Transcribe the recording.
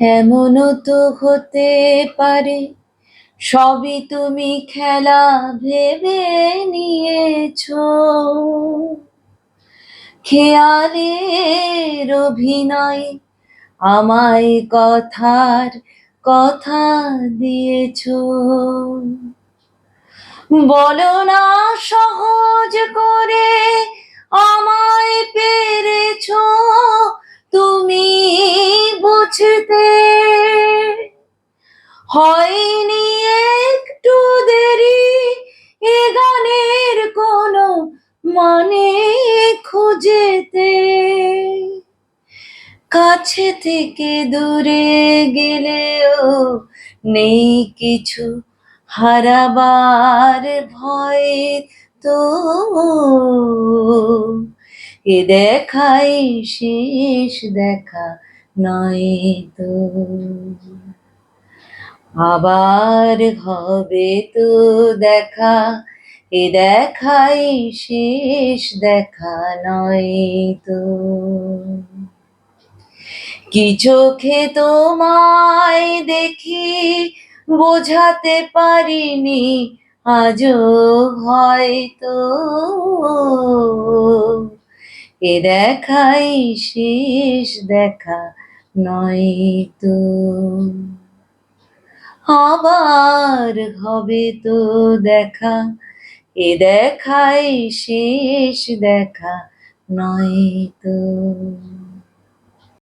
এমনও তো হতে পারে সবই তুমি খেলা ভেবে নিয়েছো, খেয়ালের অভিনয় আমায় কথার কথা দিয়েছো। বলো না সহজ করে আমায় পেরেছো তুমি বুঝতে, হয়নি একটু দেরি এ গানের কোনো মানে খুঁজেতে। কাছে থেকে দূরে গেলেও নেই কিছু হারাবার ভয় তো, এ দেখাই শেষ দেখা নয় তো, আবার হবে তো দেখা, এ দেখাই শেষ দেখা নয় তো। কি চোখে তোমায় দেখি বোঝাতে পারিনি আজও হয়তো, এ দেখাই শেষ দেখা নয় তো, আবার হবে তো দেখা, এ দেখাই শেষ দেখা নয় তো।